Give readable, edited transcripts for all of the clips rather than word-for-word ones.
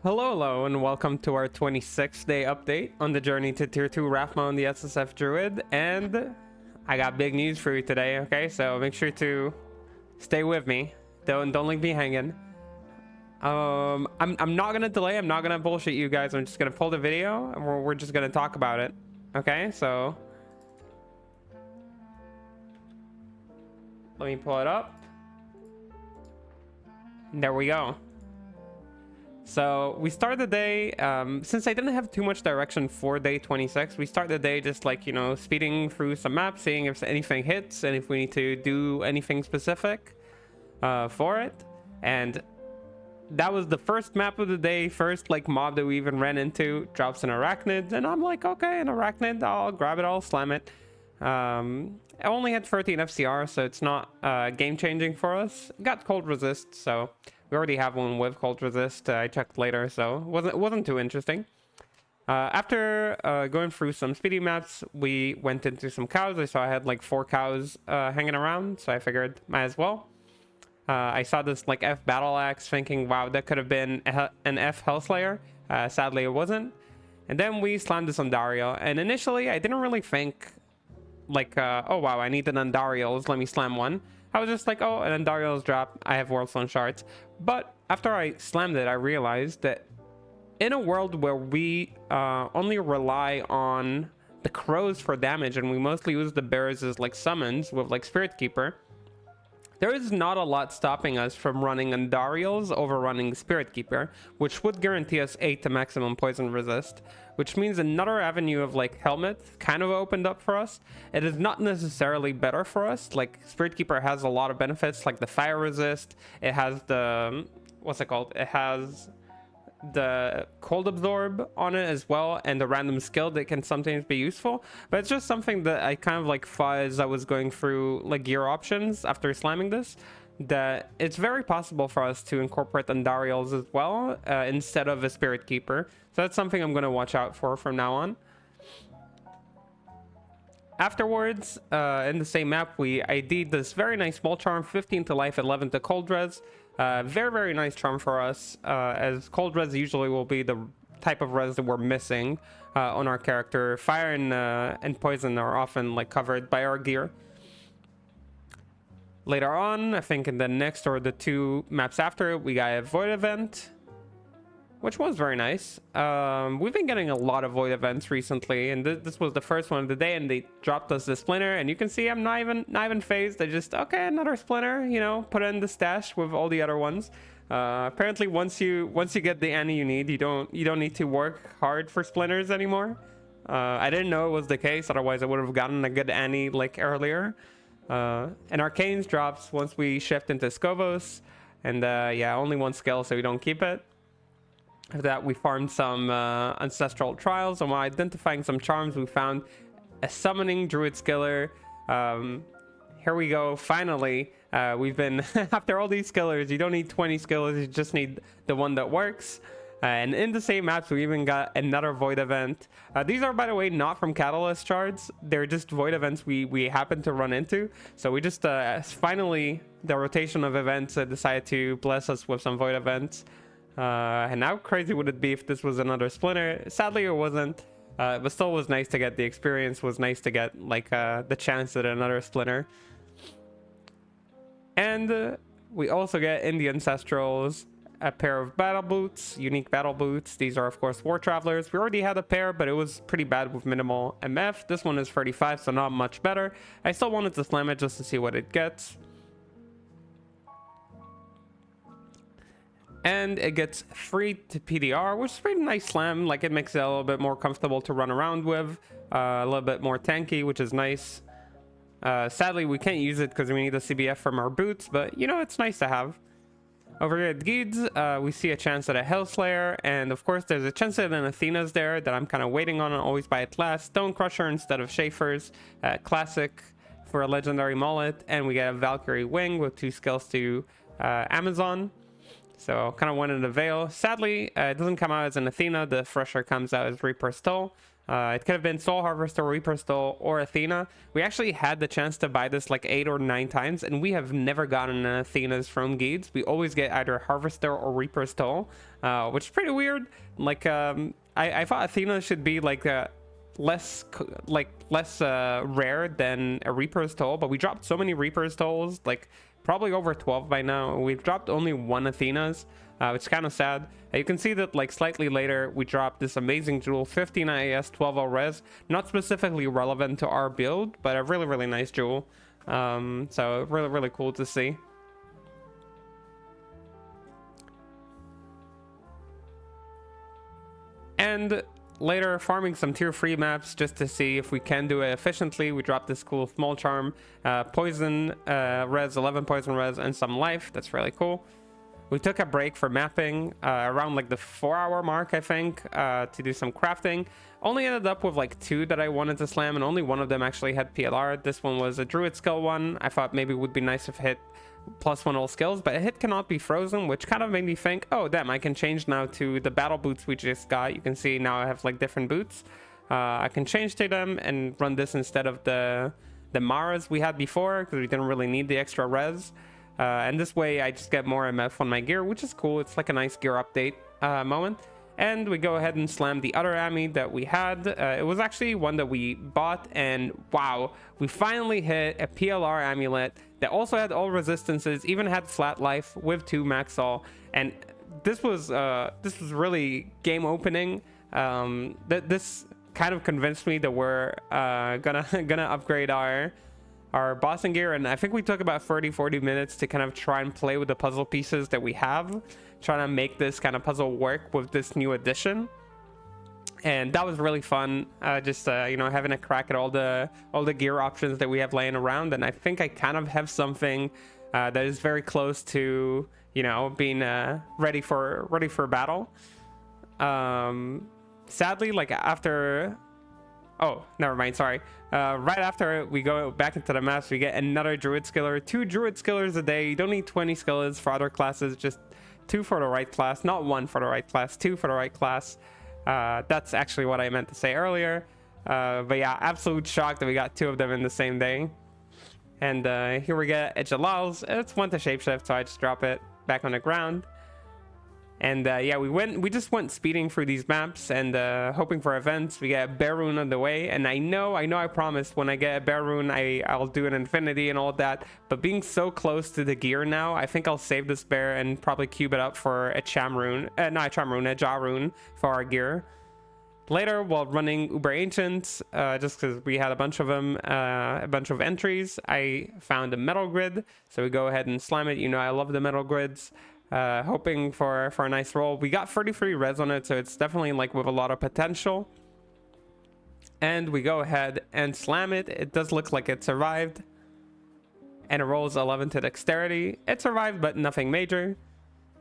Hello, and welcome to our 26th day update on the journey to Tier 2 Rathma on the SSF Druid. And I got big news for you today, okay? So make sure to stay with me. Don't leave me hanging. I'm not gonna delay. I'm not gonna bullshit you guys. I'm just gonna pull the video and we're just gonna talk about it. Okay, so let me pull it up. There we go. So we start the day, since I didn't have too much direction for day 26, we start the day just like, you know, speeding through some maps, seeing if anything hits and if we need to do anything specific for it. And that was the first map of the day, first like mob that we even ran into, drops an arachnid, and I'm like, okay, an arachnid, I'll grab it, I'll slam it. I only had 13 FCR, so it's not game changing for us. Got cold resist, so we already have one with cold resist. I checked later, so it wasn't too interesting. After going through some speedy maps, we went into some cows. I saw I had like 4 cows hanging around, so I figured might as well. I saw this like F battle axe, thinking, wow, that could have been an F Hellslayer. Sadly, it wasn't. And then we slammed this Andariel, and initially I didn't really think like, oh wow, I need an Andariel, let me slam one. I was just like, oh, an Andariel's drop, I have Worldstone shards. But after I slammed it, I realized that in a world where we only rely on the crows for damage, and we mostly use the bears as like summons with like Spirit Keeper, there is not a lot stopping us from running Andariels over running Spirit Keeper, which would guarantee us 8 to maximum poison resist, which means another avenue of like Helmet kind of opened up for us. It is not necessarily better for us. Like Spirit Keeper has a lot of benefits, like the fire resist. It has the, what's it called? It has the cold absorb on it as well, and the random skill that can sometimes be useful. But it's just something that I kind of like thought as I was going through like gear options after slamming this, that it's very possible for us to incorporate Andariels as well instead of a Spirit Keeper. So that's something I'm going to watch out for from now on. Afterwards, in the same map, we ID'd this very nice small charm, 15 to life, 11 to cold res. Very nice charm for us, as cold res usually will be the type of res that we're missing on our character. Fire and poison are often like covered by our gear. Later on, I think in the next or the 2 maps after, we got a void event, which was very nice. We've been getting a lot of void events recently, and this was the first one of the day, and they dropped us the splinter, and you can see I'm not even phased. I just, okay, another splinter, you know, put it in the stash with all the other ones. Apparently once you get the Annie you need, you don't need to work hard for splinters anymore. I didn't know it was the case, otherwise I would have gotten a good Annie like earlier. And Arcane's drops once we shift into Scovos, and yeah, only 1 skill, so we don't keep it. After that, we farmed some ancestral trials, and while identifying some charms, we found a summoning druid skiller. Here we go, finally. We've been after all these skillers, you don't need 20 skillers, you just need the one that works. And in the same maps, we even got another void event. These are, by the way, not from catalyst shards. They're just void events we happen to run into. So we just finally, the rotation of events decided to bless us with some void events. And how crazy would it be if this was another splinter? Sadly, it wasn't, but still was nice to get the experience. Was nice to get like the chance at another splinter. And we also get in the ancestrals a pair of battle boots, unique battle boots. These are of course war travelers. We already had a pair, but it was pretty bad with minimal MF. This one is 35, so not much better. I still wanted to slam it just to see what it gets. And it gets free to PDR, which is a pretty nice slam. Like, it makes it a little bit more comfortable to run around with, a little bit more tanky, which is nice. Sadly, we can't use it because we need a CBF from our boots, but you know, it's nice to have. Over here at Geeds, we see a chance at a Hellslayer, and of course there's a chance at an Athena's there that I'm kind of waiting on and always buy it last. Stone Crusher instead of Schaefer's, classic for a legendary mullet, and we get a Valkyrie Wing with 2 skills to Amazon. So kind of went in the veil. Sadly, it doesn't come out as an Athena. The Thresher comes out as Reaper still. It could have been Soul Harvester, Reaper Stole, or Athena. We actually had the chance to buy this like 8 or 9 times, and we have never gotten an Athena's from Geeds. We always get either Harvester or Reaper Stole, which is pretty weird. Like, I thought Athena should be like less rare than a Reaper Stole, but we dropped so many Reaper Stoles, like probably over 12 by now. We've dropped only 1 Athena's, which is kind of sad. You can see that like slightly later we dropped this amazing jewel, 15 IAS, 12 res, not specifically relevant to our build, but a really nice jewel. So really cool to see. And later, farming some tier 3 maps just to see if we can do it efficiently. We dropped this cool small charm, poison res, 11 poison res, and some life. That's really cool. We took a break for mapping around like the 4-hour mark, I think, to do some crafting. Only ended up with like 2 that I wanted to slam, and only one of them actually had PLR. This one was a Druid skill one. I thought maybe it would be nice if hit +1 all skills, but a hit cannot be frozen, which kind of made me think, oh damn, I can change now to the battle boots we just got. You can see now I have like different boots. I can change to them and run this instead of the Maras we had before, because we didn't really need the extra res. And this way I just get more MF on my gear, which is cool. It's like a nice gear update moment. And we go ahead and slam the other Ami that we had. It was actually one that we bought, and wow, we finally hit a PLR amulet that also had all resistances, even had flat life with 2 max all. And this was really game opening. This kind of convinced me that we're gonna upgrade our bossing gear, and I think we took about 30-40 minutes to kind of try and play with the puzzle pieces that we have, trying to make this kind of puzzle work with this new addition. And that was really fun, just you know, having a crack at all the gear options that we have laying around. And I think I kind of have something that is very close to, you know, being ready for battle. Sadly, like after, oh, never mind, sorry. Right after we go back into the maps, we get another Druid Skiller. 2 Druid Skillers a day. You don't need 20 skillers for other classes, just 2 for the right class. Not 1 for the right class, 2 for the right class. That's actually what I meant to say earlier. But yeah, absolute shock that we got 2 of them in the same day. And here we get a Jalal's. It's 1 to shapeshift, so I just drop it back on the ground. And yeah, we just went speeding through these maps and hoping for events. We get a bear rune on the way, and I know I promised when I get a bear rune I'll do an infinity and all that, but being so close to the gear now, I think I'll save this bear and probably cube it up for a cham rune, not a cham rune, a jaw rune for our gear. Later, while running Uber Ancients, just because we had a bunch of them, a bunch of entries, I found a metal grid, so we go ahead and slam it. You know, I love the metal grids. Hoping for a nice roll. We got 33 res on it, so it's definitely like with a lot of potential. And we go ahead and slam it. It does look like it survived, and it rolls 11 to dexterity. It survived, but nothing major.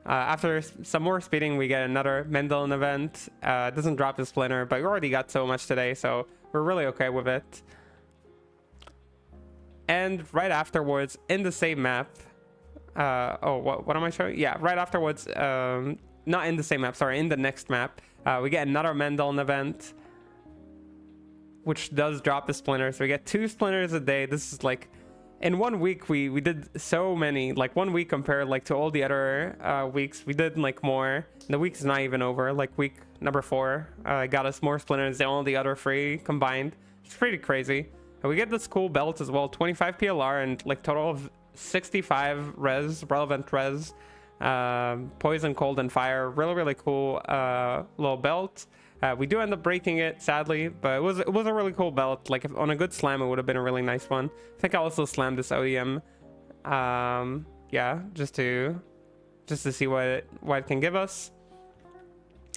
After some more speeding, we get another Mendelin event. It doesn't drop the splinter, but we already got so much today, so we're really okay with it. And right afterwards, in the same map, what am I showing? Yeah, right afterwards, not in the same map, sorry, in the next map, we get another Mendelin event, which does drop the splinter. So we get 2 splinters a day. This is like, in 1 week we did so many, like 1 week compared like to all the other weeks, we did like more. The week's not even over. Like week number 4 got us more splinters than all the other 3 combined. It's pretty crazy. And we get this cool belt as well, 25 PLR and like total of 65 res, relevant res, poison, cold, and fire. Really cool little belt. We do end up breaking it, sadly, but it was a really cool belt. Like if on a good slam, it would have been a really nice one. I think I also slammed this OEM, yeah, just to see what it can give us.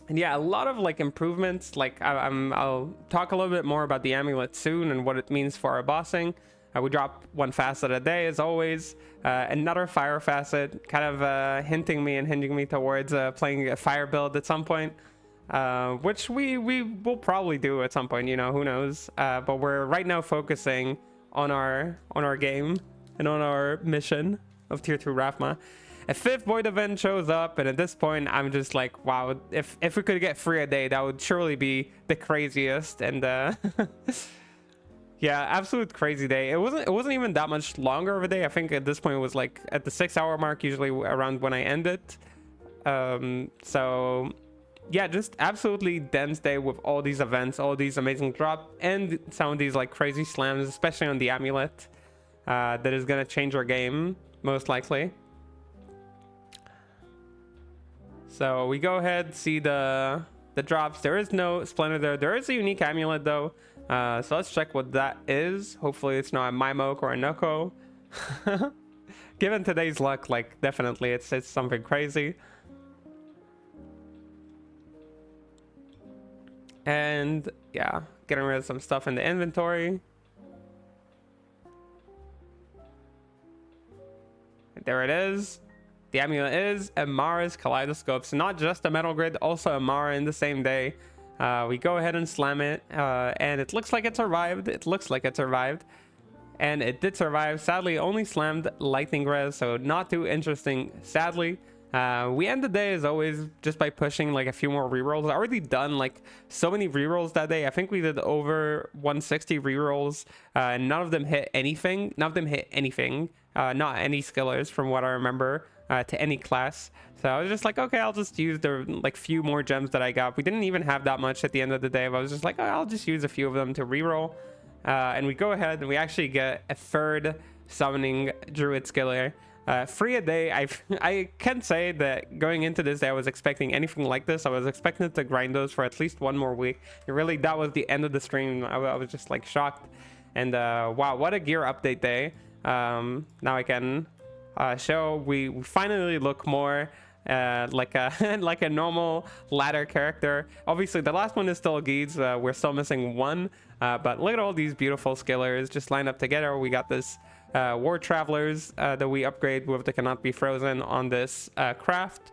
And yeah, a lot of like improvements. Like I'll talk a little bit more about the amulet soon and what it means for our bossing. We drop 1 facet a day as always. Another fire facet, kind of hinting me towards playing a fire build at some point, which we will probably do at some point, you know, who knows. But we're right now focusing on our game and on our mission of tier 2 Rathma. a fifth void event shows up, and at this point I'm just like, wow, if we could get 3 a day, that would surely be the craziest. And yeah, absolute crazy day. It wasn't even that much longer of a day. I think at this point it was like at the 6-hour mark, usually around when I end it. So yeah, just absolutely dense day with all these events, all these amazing drops, and some of these like crazy slams, especially on the amulet, that is gonna change our game most likely. So we go ahead, see the drops. There is no Splendor there. There is a unique amulet though. So let's check what that is. Hopefully it's not a Mimoke or a Noko. Given today's luck, like definitely it's something crazy. And yeah, getting rid of some stuff in the inventory. There it is. The amulet is Amara's Kaleidoscope. So not just a metal grid, also Amara in the same day. We go ahead and slam it, and it looks like it survived. And it did survive. Sadly, only slammed Lightning Res, so not too interesting, sadly. We end the day as always just by pushing like a few more rerolls. I already done like so many rerolls that day. I think we did over 160 rerolls, and none of them hit anything. Not any skillers from what I remember, to any class. So I was just like, okay, I'll just use the like few more gems that I got. We didn't even have that much at the end of the day, but I was just like, oh, I'll just use a few of them to reroll. And we go ahead and we actually get a third summoning Druid skiller. 3 a day. I can't say that going into this day I was expecting anything like this. I was expecting to grind those for at least one more week. And really, that was the end of the stream. I was just like shocked. And wow, what a gear update day. Now I can show we finally look more like a like a normal ladder character. Obviously the last one is still Geeds. We're still missing one, but look at all these beautiful skillers just lined up together. We got this War Travelers that we upgrade with the Cannot Be Frozen on this craft.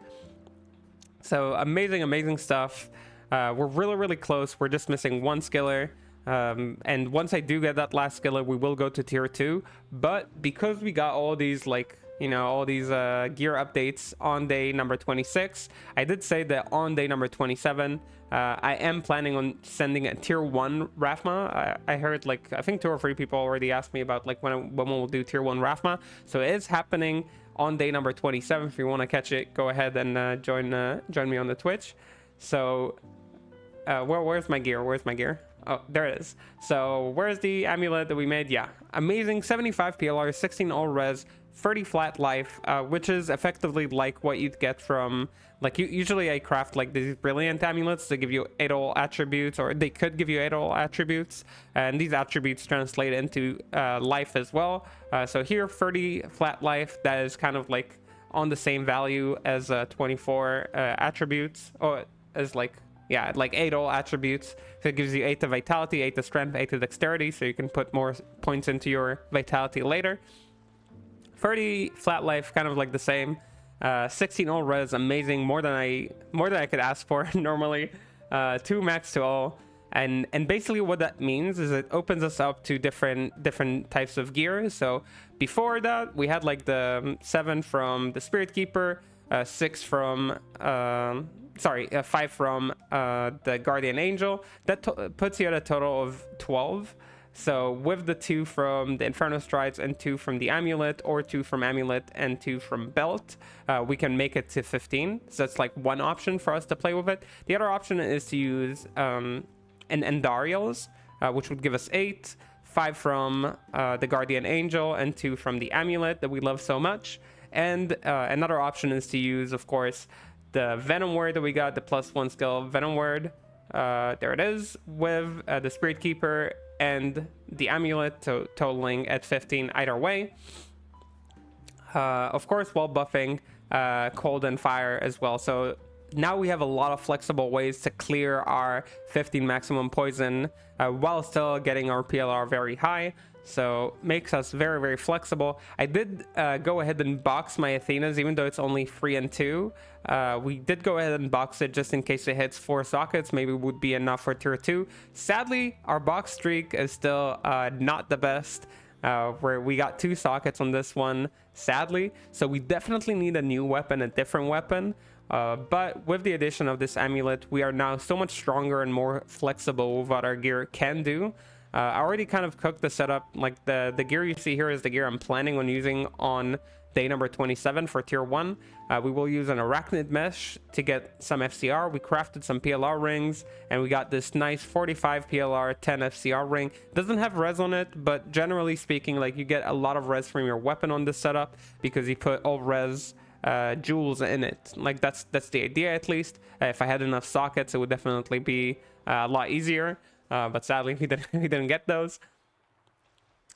So amazing stuff. We're really close. We're just missing one skiller. And once I do get that last skiller, we will go to tier 2. But because we got all these like, you know, all these gear updates on day number 26, I did say that on day number 27, I am planning on sending a tier 1 Rathma. I heard like, I think 2 or 3 people already asked me about like when we'll do tier 1 Rathma. So it is happening on day number 27. If you want to catch it, go ahead and join me on the Twitch. So where's my gear? Oh, there it is. So where's the amulet that we made? Yeah, amazing. 75 PLR, 16 all res, 30 flat life, which is effectively like what you'd get from like usually I craft like these brilliant amulets to give you 8 all attributes, or they could give you 8 all attributes, and these attributes translate into life as well. So here 30 flat life, that is kind of like on the same value as 24 attributes, or as like, yeah, like 8 all attributes. So it gives you 8 to vitality, 8 to strength, 8 to dexterity, so you can put more points into your vitality later. 30 flat life, kind of like the same. 16 all res, amazing, more than I could ask for normally. 2 max to all, and basically what that means is it opens us up to different types of gear. So before that we had like the 7 from the Spirit Keeper, 6 from 5 from the Guardian Angel. That puts you at a total of 12. So with the 2 from the Inferno Strides and 2 from the Amulet, or 2 from Amulet and 2 from Belt, we can make it to 15. So that's like one option for us to play with it. The other option is to use an Endariel's, which would give us 8, 5 from the Guardian Angel and 2 from the Amulet that we love so much. And another option is to use, of course, the Venom Word that we got, the +1 skill Venom Word. There it is, with the Spirit Keeper and the Amulet, totaling at 15 either way. Of course, while buffing Cold and Fire as well. So now we have a lot of flexible ways to clear our 15 maximum poison while still getting our PLR very high. So makes us very flexible. I did go ahead and box my Athenas, even though it's only 3 and 2. We did go ahead and box it just in case it hits 4 sockets. Maybe it would be enough for tier 2. Sadly, our box streak is still not the best, where we got 2 sockets on this one. sadly. So we definitely need a new weapon, a different weapon. But with the addition of this amulet, we are now so much stronger and more flexible with what our gear can do. I already kind of cooked the setup. Like the gear you see here is the gear I'm planning on using on day number 27 for tier 1. We will use an arachnid mesh to get some FCR. We crafted some PLR rings, and we got this nice 45 PLR 10 FCR ring. Doesn't have res on it, but generally speaking, like, you get a lot of res from your weapon on this setup because you put all res jewels in it. Like, that's the idea, at least. If I had enough sockets, it would definitely be a lot easier, but sadly we didn't get those.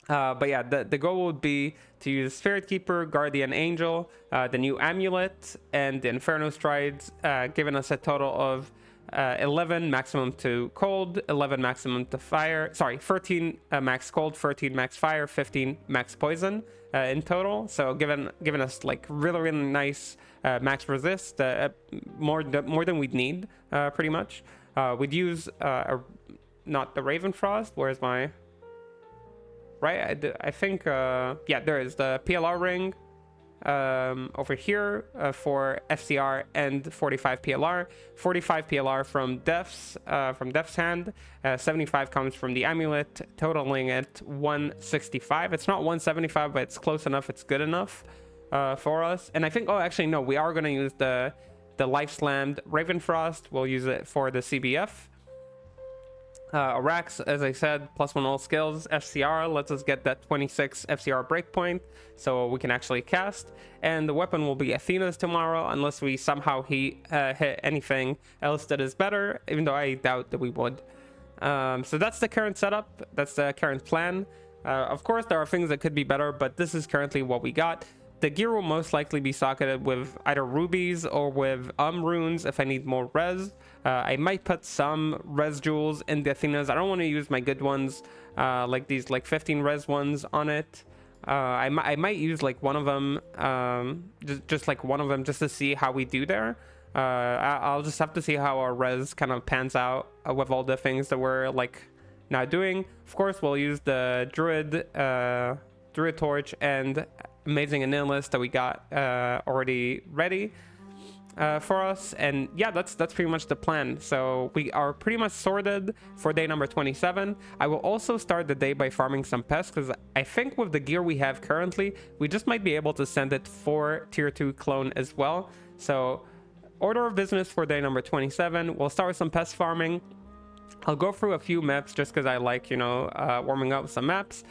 But yeah, the goal would be to use Spirit Keeper, Guardian Angel, the new amulet, and the Inferno Strides, giving us a total of 11 maximum to cold, 11 maximum to fire, sorry, 13 max cold, 13 max fire, 15 max poison in total. So giving us like really nice max resist, more than we'd need, pretty much. We'd use not the Ravenfrost. Where's my... Right, I think, yeah, there is the PLR ring over here for FCR and 45 PLR. 45 PLR from Death's Hand. 75 comes from the amulet, totaling at 165. It's not 175, but it's close enough. It's good enough for us. And I think, oh, actually, no, we are going to use the Life Slammed Ravenfrost. We'll use it for the CBF. Arax, as I said, +1 all skills. FCR lets us get that 26 FCR breakpoint so we can actually cast. And the weapon will be Athena's tomorrow, unless we somehow hit anything else that is better, even though I doubt that we would. So that's the current setup. That's the current plan. Of course, there are things that could be better, but this is currently what we got. The gear will most likely be socketed with either rubies or with runes if I need more res. I might put some res jewels in the Athenas. I don't want to use my good ones, like these like 15 res ones on it. I might use like one of them, just like one of them, just to see how we do there. I'll just have to see how our res kind of pans out with all the things that we're like now doing. Of course, we'll use the Druid Torch and Amazing Analyst that we got already ready for us. And yeah, that's pretty much the plan. So we are pretty much sorted for day number 27. I will also start the day by farming some pests, because I think with the gear we have currently, we just might be able to send it for tier 2 clone as well. So order of business for day number 27, we'll start with some pest farming. I'll go through a few maps just because I like, you know, warming up some maps.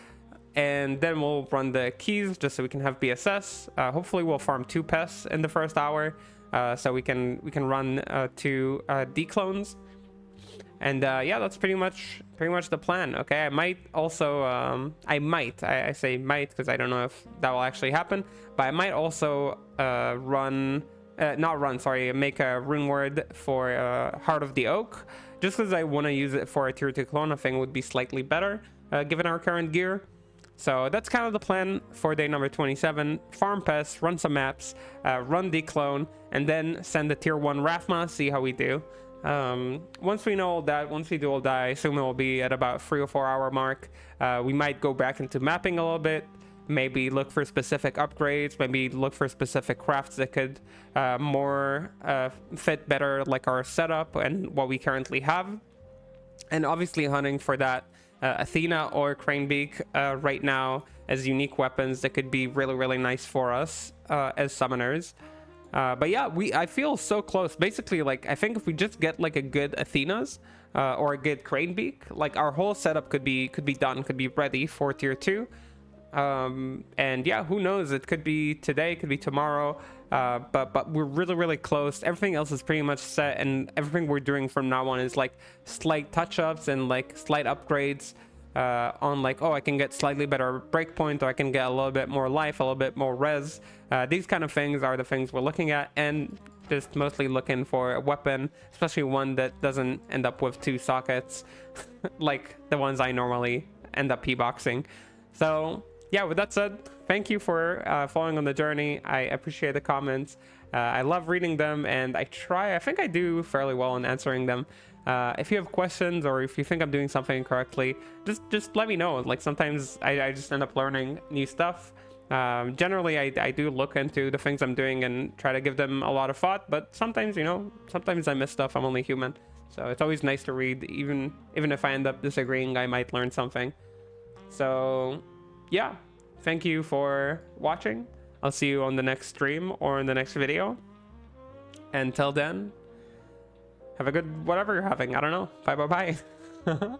And then we'll run the keys just so we can have BSS. Hopefully we'll farm 2 pests in the first hour, so we can run 2 declones. And yeah, that's pretty much the plan. Okay, I might also I say might because I don't know if that will actually happen, but I might also make a rune word for Heart of the Oak, just because I want to use it for a tier 2 clone. I think it would be slightly better given our current gear. So that's kind of the plan for day number 27. Farm pests, run some maps, run declone, and then send the tier 1 Rathma, see how we do. Once we know all that, once we do all that, I assume it will be at about 3 or 4 hour mark. We might go back into mapping a little bit, maybe look for specific upgrades, maybe look for specific crafts that could more fit better like our setup and what we currently have. And obviously hunting for that Athena or Cranebeak right now as unique weapons that could be really nice for us as summoners. But yeah, I feel so close. Basically, like, I think if we just get like a good Athena's or a good Cranebeak, like our whole setup could be done, could be ready for tier 2. And yeah, who knows, it could be today, it could be tomorrow, but we're really close. Everything else is pretty much set, and everything we're doing from now on is like slight touch-ups and like slight upgrades on like, oh, I can get slightly better breakpoint, or I can get a little bit more life, a little bit more res. These kind of things are the things we're looking at, and just mostly looking for a weapon, especially one that doesn't end up with 2 sockets like the ones I normally end up p-boxing. So yeah, with that said, thank you for following on the journey. I appreciate the comments. I love reading them, and I think I do fairly well in answering them. If you have questions, or if you think I'm doing something incorrectly, just let me know. Like, sometimes I just end up learning new stuff, Generally, I do look into the things I'm doing and try to give them a lot of thought, but sometimes, you know, sometimes I miss stuff. I'm only human. So it's always nice to read. Even if I end up disagreeing, I might learn something. So yeah, thank you for watching. I'll see you on the next stream or in the next video. Until then, have a good whatever you're having. I don't know. Bye bye bye.